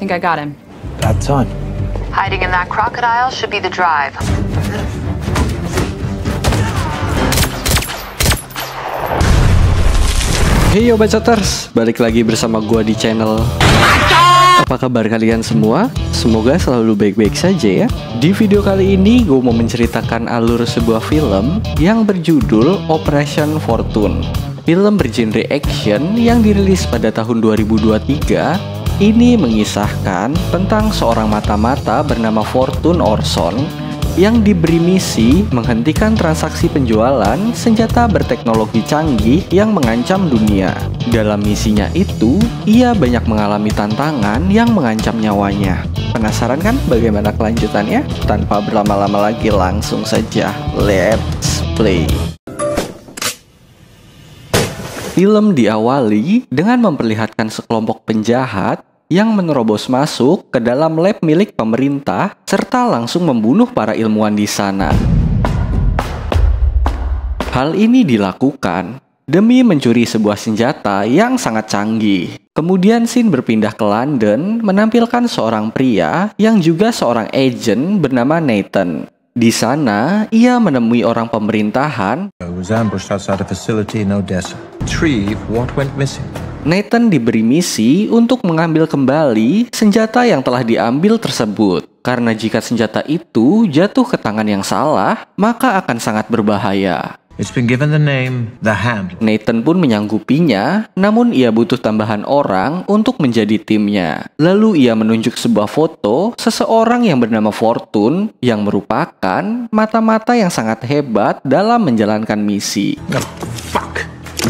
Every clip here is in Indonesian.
Think I got him. Bad time. Hiding in that crocodile should be the drive. Hey yo Bacoters, balik lagi bersama gua di channel. Apa kabar kalian semua? Semoga selalu baik-baik saja ya. Di video kali ini gue mau menceritakan alur sebuah film yang berjudul Operation Fortune. Film bergenre action yang dirilis pada tahun 2023 ini mengisahkan tentang seorang mata-mata bernama Fortune Orson yang diberi misi menghentikan transaksi penjualan senjata berteknologi canggih yang mengancam dunia. Dalam misinya itu, ia banyak mengalami tantangan yang mengancam nyawanya. Penasaran kan bagaimana kelanjutannya? Tanpa berlama-lama lagi, langsung saja let's play. Film diawali dengan memperlihatkan sekelompok penjahat yang menerobos masuk ke dalam lab milik pemerintah serta langsung membunuh para ilmuwan di sana. Hal ini dilakukan demi mencuri sebuah senjata yang sangat canggih. Kemudian scene berpindah ke London menampilkan seorang pria yang juga seorang agen bernama Nathan. Di sana, ia menemui orang pemerintahan. I was ambushed outside a facility in Odessa. Retrieve what went missing. Nathan diberi misi untuk mengambil kembali senjata yang telah diambil tersebut. Karena jika senjata itu jatuh ke tangan yang salah, maka akan sangat berbahaya. It's been given the name The Hand. Nathan pun menyanggupinya, namun ia butuh tambahan orang untuk menjadi timnya. Lalu ia menunjuk sebuah foto seseorang yang bernama Fortune yang merupakan mata-mata yang sangat hebat dalam menjalankan misi. Oh, fuck.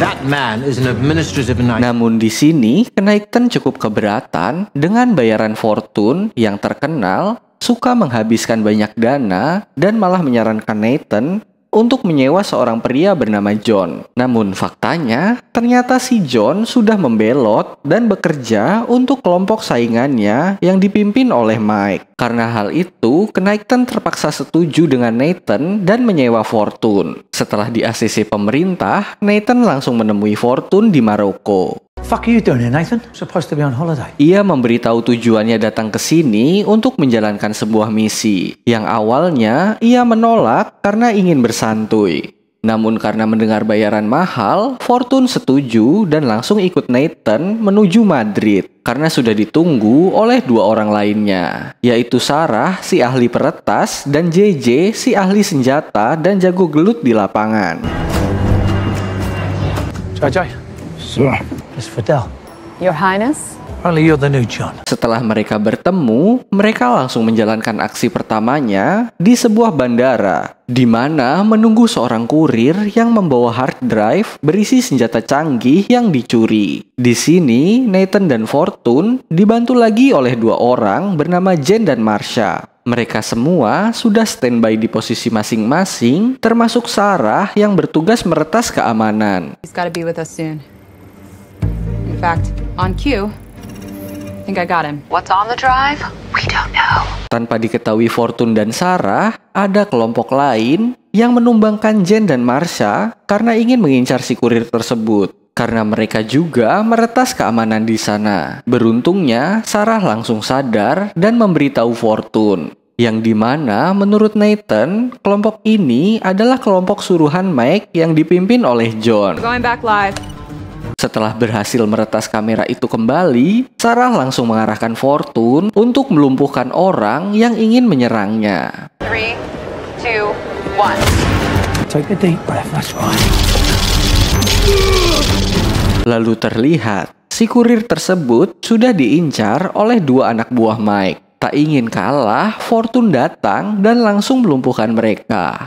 That man is an administrative nightmare. Namun di sini, Nathan cukup keberatan dengan bayaran Fortune yang terkenal suka menghabiskan banyak dana dan malah menyarankan Nathan untuk menyewa seorang pria bernama John. Namun faktanya, ternyata si John sudah membelot dan bekerja untuk kelompok saingannya yang dipimpin oleh Mike. Karena hal itu, Nathan terpaksa setuju dengan Nathan dan menyewa Fortune. Setelah di ACC pemerintah, Nathan langsung menemui Fortune di Maroko. Fuck are you doing here, Nathan? I'm supposed to be on holiday. Ia memberitahu tujuannya datang ke sini untuk menjalankan sebuah misi. Yang awalnya ia menolak karena ingin bersantuy. Namun karena mendengar bayaran mahal, Fortune setuju dan langsung ikut Nathan menuju Madrid. Karena sudah ditunggu oleh dua orang lainnya, yaitu Sarah, si ahli peretas, dan JJ, si ahli senjata dan jago gelut di lapangan. JJ. Sir. It's Fidel. Your Highness? Only you're the new John. Setelah mereka bertemu, mereka langsung menjalankan aksi pertamanya di sebuah bandara, di mana menunggu seorang kurir yang membawa hard drive berisi senjata canggih yang dicuri. Di sini, Nathan dan Fortune dibantu lagi oleh dua orang bernama Jen dan Marsha. Mereka semua sudah standby di posisi masing-masing, termasuk Sarah yang bertugas meretas keamanan. He's gotta be with us soon. In fact, on cue, I think I got him. What's on the drive? We don't know. Tanpa diketahui Fortune dan Sarah, ada kelompok lain yang menumbangkan Jen dan Marsha karena ingin mengincar si kurir tersebut. Karena mereka juga meretas keamanan di sana. Beruntungnya, Sarah langsung sadar dan memberitahu Fortune. Yang dimana menurut Nathan, kelompok ini adalah kelompok suruhan Mike yang dipimpin oleh John. We're going back live. Setelah berhasil meretas kamera itu kembali, Sarah langsung mengarahkan Fortune untuk melumpuhkan orang yang ingin menyerangnya. 3, 2, 1. Take a deep breath, that's right. Lalu terlihat, si kurir tersebut sudah diincar oleh dua anak buah Mike. Tak ingin kalah, Fortune datang dan langsung melumpuhkan mereka.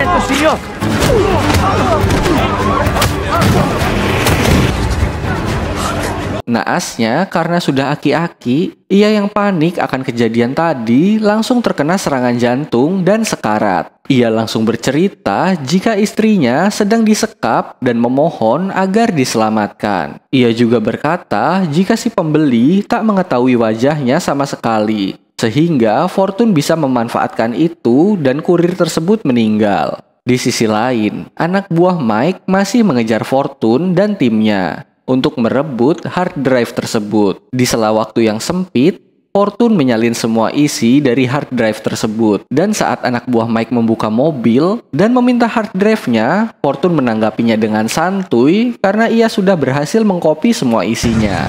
Naasnya, karena sudah aki-aki, ia yang panik akan kejadian tadi langsung terkena serangan jantung dan sekarat. Ia langsung bercerita jika istrinya sedang disekap dan memohon agar diselamatkan. Ia juga berkata jika si pembeli tak mengetahui wajahnya sama sekali, sehingga Fortune bisa memanfaatkan itu dan kurir tersebut meninggal. Di sisi lain, anak buah Mike masih mengejar Fortune dan timnya untuk merebut hard drive tersebut. Di sela waktu yang sempit, Fortune menyalin semua isi dari hard drive tersebut. Dan saat anak buah Mike membuka mobil dan meminta hard drive-nya, Fortune menanggapinya dengan santuy karena ia sudah berhasil mengcopy semua isinya.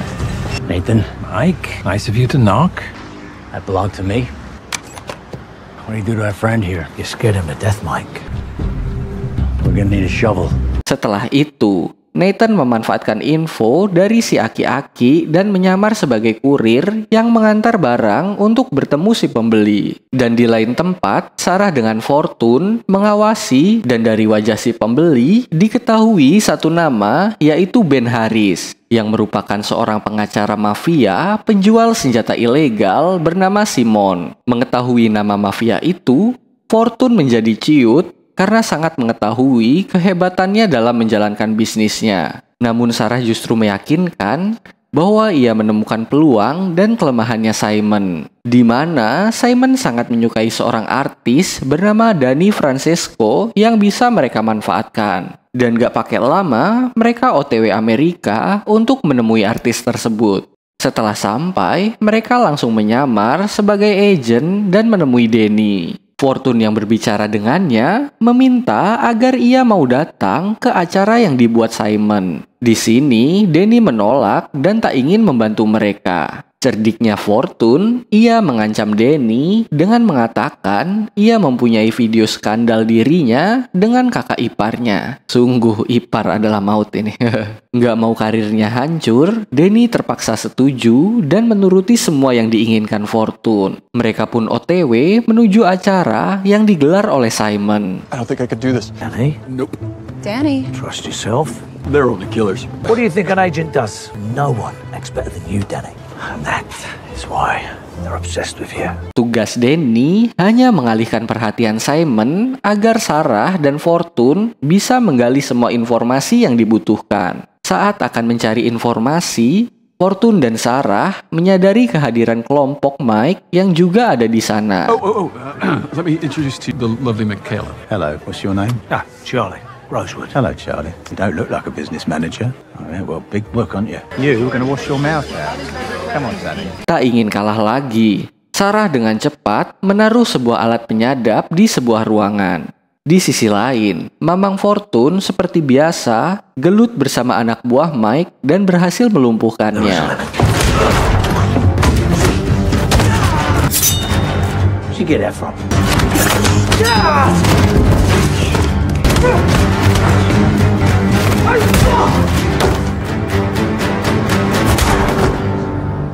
Nathan, Mike, nice of you to knock. That belonged to me. What do you do to our friend here? You scared him to death, Mike. We're gonna need a shovel. Setelah itu, Nathan memanfaatkan info dari si aki-aki dan menyamar sebagai kurir yang mengantar barang untuk bertemu si pembeli. Dan di lain tempat, Sarah dengan Fortune mengawasi dan dari wajah si pembeli diketahui satu nama, yaitu Ben Harris, yang merupakan seorang pengacara mafia penjual senjata ilegal bernama Simon. Mengetahui nama mafia itu, Fortune menjadi ciut karena sangat mengetahui kehebatannya dalam menjalankan bisnisnya. Namun Sarah justru meyakinkan bahwa ia menemukan peluang dan kelemahannya Simon, di mana Simon sangat menyukai seorang artis bernama Danny Francesco yang bisa mereka manfaatkan. Dan gak pakai lama, mereka OTW Amerika untuk menemui artis tersebut. Setelah sampai, mereka langsung menyamar sebagai agen dan menemui Danny. Fortune yang berbicara dengannya meminta agar ia mau datang ke acara yang dibuat Simon. Di sini, Danny menolak dan tak ingin membantu mereka. Cerdiknya Fortune, ia mengancam Danny dengan mengatakan ia mempunyai video skandal dirinya dengan kakak iparnya. Sungguh ipar adalah maut ini. Nggak mau karirnya hancur, Danny terpaksa setuju dan menuruti semua yang diinginkan Fortune. Mereka pun OTW menuju acara yang digelar oleh Simon. I don't think I could do this. Danny, Nope. Danny. trust yourself. They're only killers. What do you think an agent does? No one acts better than you, Danny. And that is why they're obsessed with you. Tugas Danny hanya mengalihkan perhatian Simon agar Sarah dan Fortune bisa menggali semua informasi yang dibutuhkan. Saat akan mencari informasi, Fortune dan Sarah menyadari kehadiran kelompok Mike yang juga ada di sana. Let me introduce to you the lovely Michaela. Hello, what's your name? Ah, Charlie, Rosewood. Hello, Charlie. You don't look like a business manager. Oh, yeah, well, big book, aren't you? You gonna wash your mouth out. Come on, Danny. Tak ingin kalah lagi, Sarah dengan cepat menaruh sebuah alat penyadap di sebuah ruangan. Di sisi lain, Mamang Fortune seperti biasa gelut bersama anak buah Mike dan berhasil melumpuhkannya. Where'd you get that from?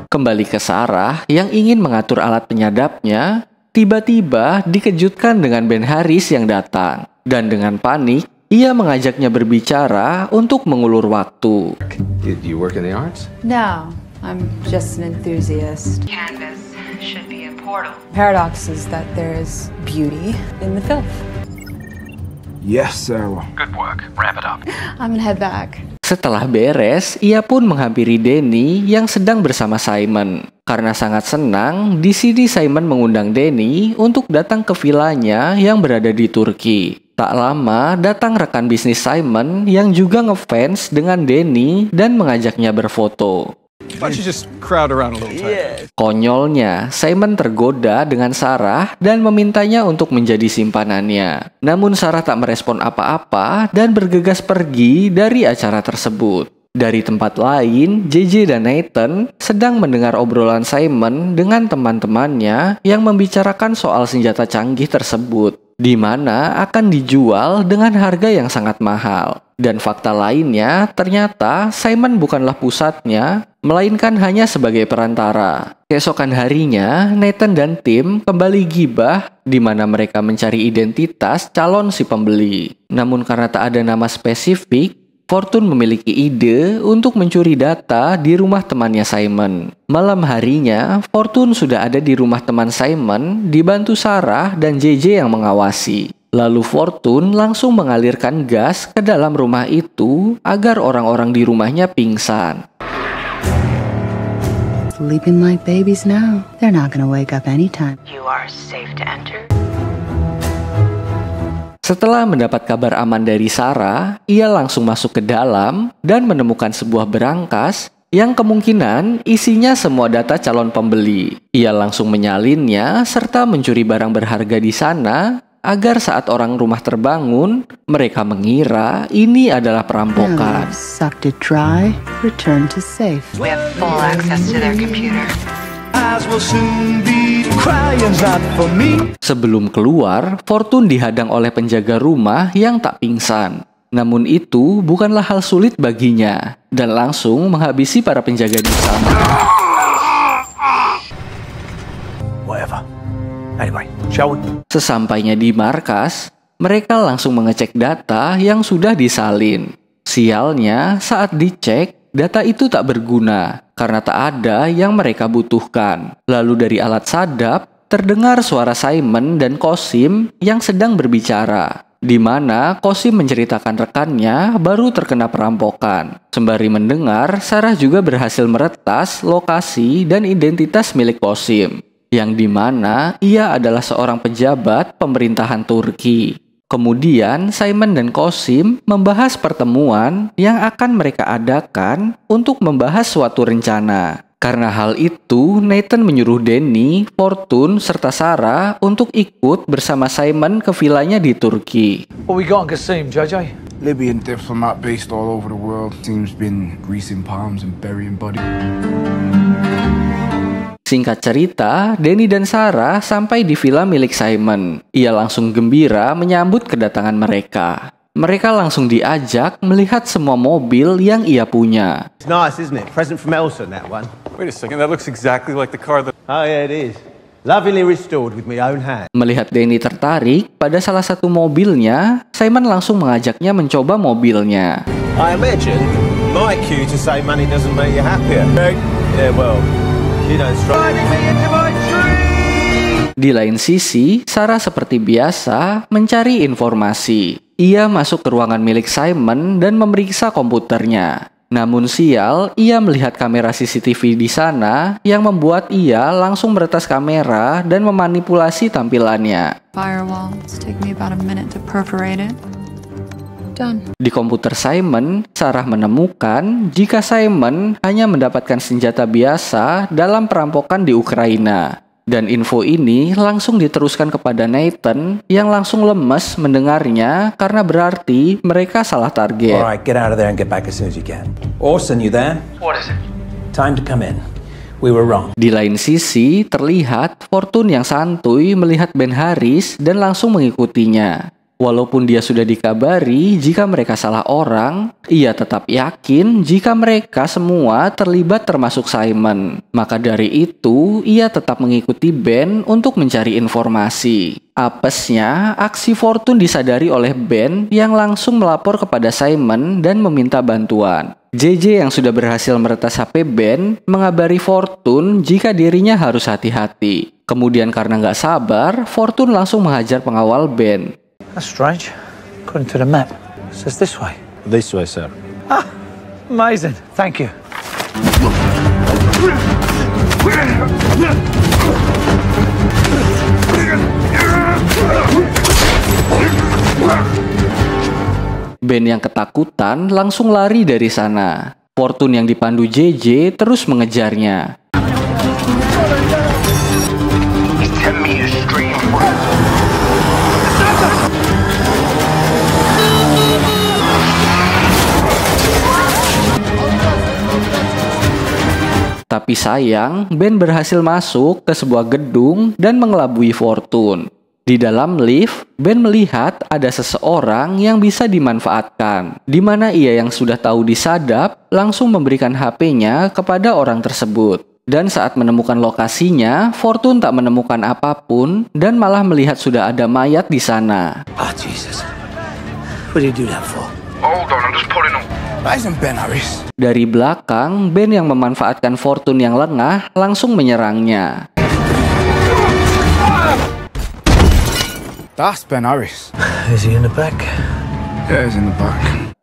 Kembali ke Sarah yang ingin mengatur alat penyadapnya, tiba-tiba dikejutkan dengan Ben Harris yang datang. Dan dengan panik, ia mengajaknya berbicara untuk mengulur waktu. You work in the arts? No, I'm just an enthusiast. Canvas should be a portal. Paradox is that there is beauty in the filth. Yes, sir. Good work. Wrap it up. I'm gonna head back. Setelah beres, ia pun menghampiri Danny yang sedang bersama Simon. Karena sangat senang, di sini Simon mengundang Danny untuk datang ke vilanya yang berada di Turki. Tak lama, datang rekan bisnis Simon yang juga ngefans dengan Danny dan mengajaknya berfoto. Why don't you just crowd around a little tighter? Konyolnya, Simon tergoda dengan Sarah dan memintanya untuk menjadi simpanannya. Namun Sarah tak merespon apa-apa dan bergegas pergi dari acara tersebut. Dari tempat lain, JJ dan Nathan sedang mendengar obrolan Simon dengan teman-temannya yang membicarakan soal senjata canggih tersebut, di mana akan dijual dengan harga yang sangat mahal. Dan fakta lainnya, ternyata Simon bukanlah pusatnya, melainkan hanya sebagai perantara. Keesokan harinya, Nathan dan tim kembali gibah, di mana mereka mencari identitas calon si pembeli. Namun karena tak ada nama spesifik, Fortune memiliki ide untuk mencuri data di rumah temannya Simon. Malam harinya, Fortune sudah ada di rumah teman Simon, dibantu Sarah dan JJ yang mengawasi. Lalu Fortune langsung mengalirkan gas ke dalam rumah itu agar orang-orang di rumahnya pingsan. Sleeping like babies now. They're not gonna wake up anytime. You are safe to enter. Setelah mendapat kabar aman dari Sarah, ia langsung masuk ke dalam dan menemukan sebuah berangkas yang kemungkinan isinya semua data calon pembeli. Ia langsung menyalinnya serta mencuri barang berharga di sana agar saat orang rumah terbangun, mereka mengira ini adalah perampokan. Sucked it dry, return to safe. We have full access to their computer. Sebelum keluar, Fortune dihadang oleh penjaga rumah yang tak pingsan. Namun itu bukanlah hal sulit baginya dan langsung menghabisi para penjaga di sana. Whatever. Anyway, shall we? Sesampainya di markas, mereka langsung mengecek data yang sudah disalin. Sialnya, saat dicek, data itu tak berguna karena tak ada yang mereka butuhkan. Lalu dari alat sadap, terdengar suara Simon dan Qasim yang sedang berbicara, di mana Qasim menceritakan rekannya baru terkena perampokan. Sembari mendengar, Sarah juga berhasil meretas lokasi dan identitas milik Qasim, yang dimana ia adalah seorang pejabat pemerintahan Turki. Kemudian Simon dan Qasim membahas pertemuan yang akan mereka adakan untuk membahas suatu rencana. Karena hal itu, Nathan menyuruh Danny, Fortune, serta Sarah untuk ikut bersama Simon ke vilanya di Turki. What we got in Qasim, JJ? Libyan diplomat based all over the world. Seems been greasing palms and burying bodies. Singkat cerita, Danny dan Sarah sampai di villa milik Simon. Ia langsung gembira menyambut kedatangan mereka. Mereka langsung diajak melihat semua mobil yang ia punya. It's nice, isn't it? Present from Elsa, that one. Wait a second, that looks exactly like the car that... Oh yeah, it is. Lovingly restored with my own hand. Melihat Danny tertarik pada salah satu mobilnya, Simon langsung mengajaknya mencoba mobilnya. I imagine my cue to say money doesn't make you happier. Yeah, well, you don't strike me into my tree. Di lain sisi, Sarah seperti biasa mencari informasi. Ia masuk ke ruangan milik Simon dan memeriksa komputernya. Namun sial, ia melihat kamera CCTV di sana yang membuat ia langsung meretas kamera dan memanipulasi tampilannya. Firewall. It's taken me about a minute to perforate it. Done. Di komputer Simon, Sarah menemukan jika Simon hanya mendapatkan senjata biasa dalam perampokan di Ukraina. Dan info ini langsung diteruskan kepada Nathan yang langsung lemes mendengarnya karena berarti mereka salah target. Alright, get out of there and get back as soon as you can. Orson, you there? What is it? Time to come in. We were wrong. Di lain sisi, terlihat Fortune yang santuy melihat Ben Harris dan langsung mengikutinya. Walaupun dia sudah dikabari jika mereka salah orang, ia tetap yakin jika mereka semua terlibat termasuk Simon. Maka dari itu, ia tetap mengikuti Ben untuk mencari informasi. Apesnya, aksi Fortune disadari oleh Ben yang langsung melapor kepada Simon dan meminta bantuan. JJ yang sudah berhasil meretas HP Ben mengabari Fortune jika dirinya harus hati-hati. Kemudian karena nggak sabar, Fortune langsung menghajar pengawal Ben. That's strange. According to the map, it says this way. This way, sir. Ah, amazing. Thank you. Ben yang ketakutan langsung lari dari sana. Fortune yang dipandu JJ terus mengejarnya. Tapi sayang, Ben berhasil masuk ke sebuah gedung dan mengelabui Fortune. Di dalam lift, Ben melihat ada seseorang yang bisa dimanfaatkan, di mana ia yang sudah tahu disadap langsung memberikan HP-nya kepada orang tersebut. Dan saat menemukan lokasinya, Fortune tak menemukan apapun dan malah melihat sudah ada mayat di sana. Oh, Jesus. What did you do that for? Hold on, I'm just pulling on. That isn't Ben Harris. Dari belakang, Ben yang memanfaatkan Fortune yang lengah langsung menyerangnya. That's Ben Harris. Is he in the back? Yeah, he's in the back.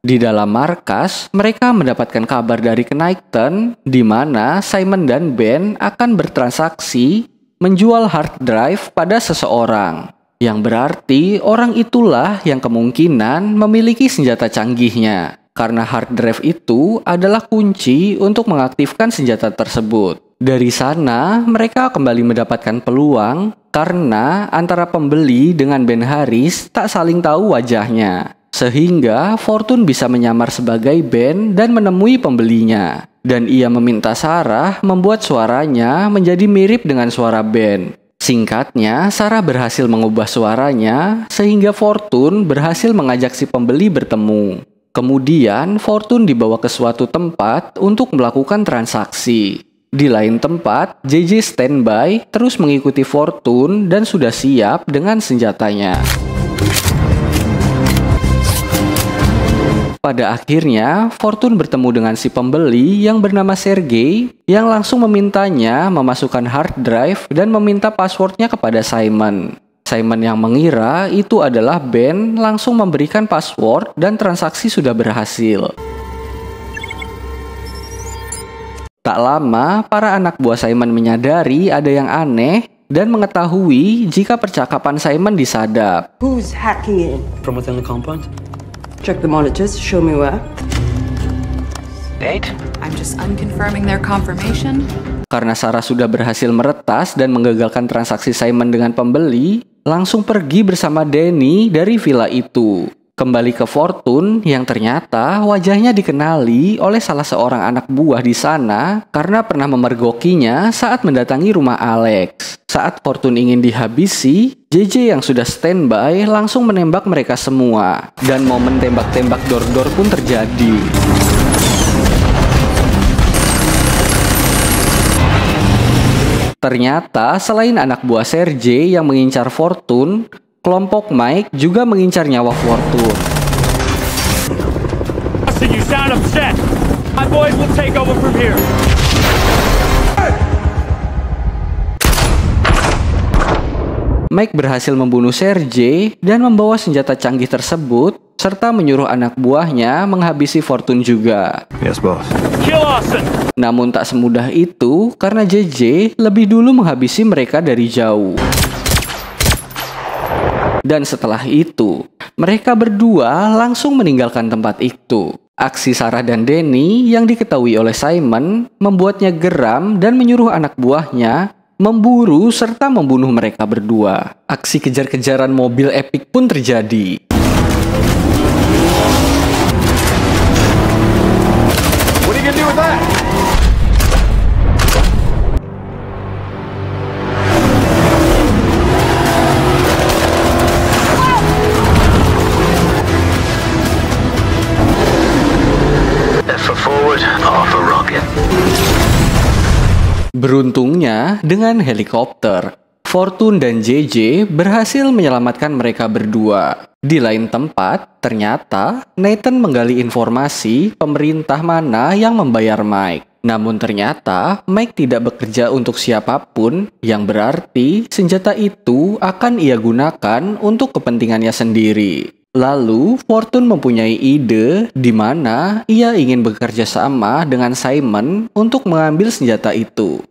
Di dalam markas, mereka mendapatkan kabar dari Knighton di mana Simon dan Ben akan bertransaksi menjual hard drive pada seseorang. Yang berarti orang itulah yang kemungkinan memiliki senjata canggihnya. karena hard drive itu adalah kunci untuk mengaktifkan senjata tersebut. Dari sana, mereka kembali mendapatkan peluang karena antara pembeli dengan Ben Harris tak saling tahu wajahnya. Sehingga Fortune bisa menyamar sebagai Ben dan menemui pembelinya. Dan ia meminta Sarah membuat suaranya menjadi mirip dengan suara Ben. Singkatnya, Sarah berhasil mengubah suaranya sehingga Fortune berhasil mengajak si pembeli bertemu. Kemudian, Fortune dibawa ke suatu tempat untuk melakukan transaksi. Di lain tempat, JJ standby terus mengikuti Fortune dan sudah siap dengan senjatanya. Pada akhirnya, Fortune bertemu dengan si pembeli yang bernama Sergey yang langsung memintanya memasukkan hard drive dan meminta passwordnya kepada Simon. Simon yang mengira itu adalah Ben langsung memberikan password dan transaksi sudah berhasil. Tak lama, para anak buah Simon menyadari ada yang aneh dan mengetahui jika percakapan Simon disadap. Who's hacking in? From within the compound? Check the monitors, show me where. Date? I'm just unconfirming their confirmation. Karena Sarah sudah berhasil meretas dan menggagalkan transaksi Simon dengan pembeli, langsung pergi bersama Danny dari villa itu. Kembali ke Fortune yang ternyata wajahnya dikenali oleh salah seorang anak buah di sana karena pernah memergokinya saat mendatangi rumah Alex. Saat Fortune ingin dihabisi, JJ yang sudah standby langsung menembak mereka semua. Dan momen tembak-tembak dor-dor pun terjadi. Ternyata selain anak buah Sergey yang mengincar Fortune, kelompok Mike juga mengincar nyawa Fortune. You sound upset. My boys will take over from here. Mike berhasil membunuh Sergey dan membawa senjata canggih tersebut serta menyuruh anak buahnya menghabisi Fortune juga. Yes, boss. Kill Austin. Namun tak semudah itu karena JJ lebih dulu menghabisi mereka dari jauh. Dan setelah itu, mereka berdua langsung meninggalkan tempat itu. Aksi Sarah dan Danny yang diketahui oleh Simon membuatnya geram dan menyuruh anak buahnya memburu serta membunuh mereka berdua. Aksi kejar-kejaran mobil epik pun terjadi. What are you gonna do with that? Beruntungnya, dengan helikopter, Fortune dan JJ berhasil menyelamatkan mereka berdua. Di lain tempat, ternyata Nathan menggali informasi pemerintah mana yang membayar Mike. Namun ternyata Mike tidak bekerja untuk siapapun, yang berarti senjata itu akan ia gunakan untuk kepentingannya sendiri. Lalu, Fortune mempunyai ide di mana ia ingin bekerja sama dengan Simon untuk mengambil senjata itu.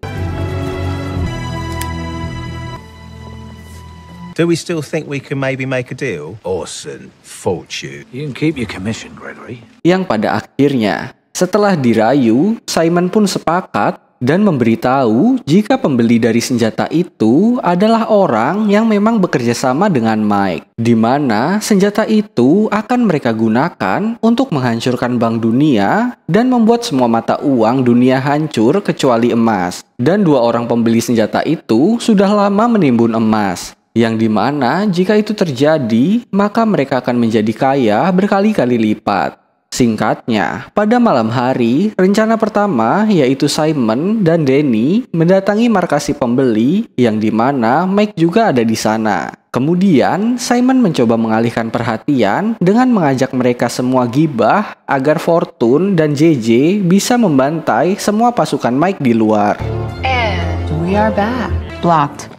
Do we still think we can maybe make a deal? Orson, Fortune. You can keep your commission, Gregory. Yang pada akhirnya, setelah dirayu, Simon pun sepakat dan memberitahu jika pembeli dari senjata itu adalah orang yang memang bekerja sama dengan Mike, di mana senjata itu akan mereka gunakan untuk menghancurkan bank dunia dan membuat semua mata uang dunia hancur kecuali emas. Dan dua orang pembeli senjata itu sudah lama menimbun emas, yang dimana jika itu terjadi, maka mereka akan menjadi kaya berkali-kali lipat. Singkatnya, pada malam hari, rencana pertama yaitu Simon dan Danny mendatangi markas si pembeli yang dimana Mike juga ada di sana. Kemudian, Simon mencoba mengalihkan perhatian dengan mengajak mereka semua gibah agar Fortune dan JJ bisa membantai semua pasukan Mike di luar. And we are back. Blocked.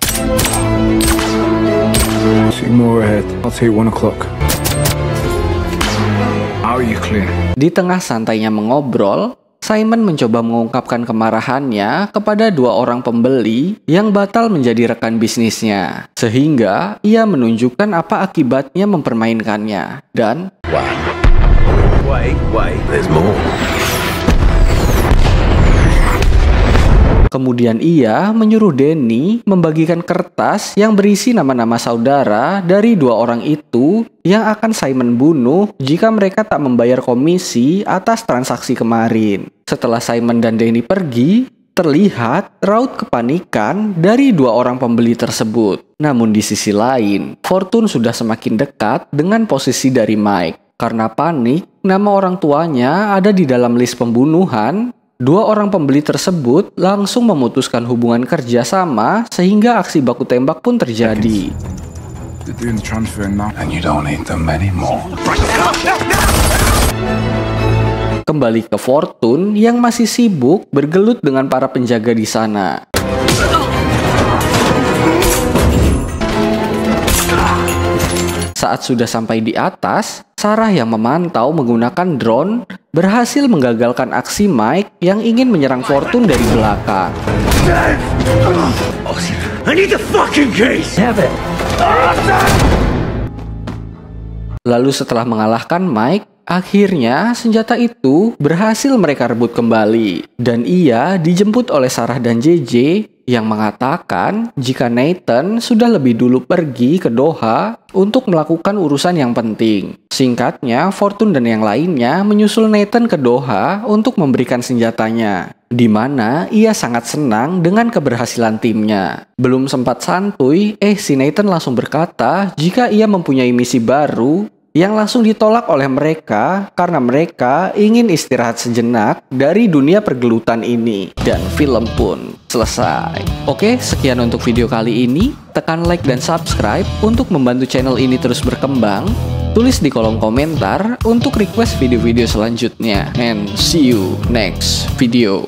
See more ahead. I'll say 1 o'clock. How are you clear? Di tengah santainya mengobrol, Simon mencoba mengungkapkan kemarahannya kepada dua orang pembeli yang batal menjadi rekan bisnisnya. Sehingga ia menunjukkan apa akibatnya mempermainkannya. Dan Wait, there's more. Kemudian ia menyuruh Danny membagikan kertas yang berisi nama-nama saudara dari 2 orang itu yang akan Simon bunuh jika mereka tak membayar komisi atas transaksi kemarin. Setelah Simon dan Danny pergi, terlihat raut kepanikan dari 2 orang pembeli tersebut. Namun di sisi lain, Fortune sudah semakin dekat dengan posisi dari Mike. Karena panik, nama orang tuanya ada di dalam list pembunuhan. 2 orang pembeli tersebut langsung memutuskan hubungan kerja sama sehingga aksi baku tembak pun terjadi. They're doing the transfer now. And you don't need them anymore. Kembali ke Fortune yang masih sibuk bergelut dengan para penjaga di sana. Saat sudah sampai di atas, Sarah yang memantau menggunakan drone berhasil menggagalkan aksi Mike yang ingin menyerang Fortune dari belakang. I need the fucking case. Have it. Lalu setelah mengalahkan Mike, akhirnya senjata itu berhasil mereka rebut kembali. Dan ia dijemput oleh Sarah dan JJ yang mengatakan jika Nathan sudah lebih dulu pergi ke Doha untuk melakukan urusan yang penting. Singkatnya, Fortune dan yang lainnya menyusul Nathan ke Doha untuk memberikan senjatanya, di mana ia sangat senang dengan keberhasilan timnya. Belum sempat santuy, si Nathan langsung berkata jika ia mempunyai misi baru yang langsung ditolak oleh mereka karena mereka ingin istirahat sejenak dari dunia pergelutan ini. Dan film pun selesai. Oke, sekian untuk video kali ini. Tekan like dan subscribe untuk membantu channel ini terus berkembang. Tulis di kolom komentar untuk request video-video selanjutnya. And see you next video.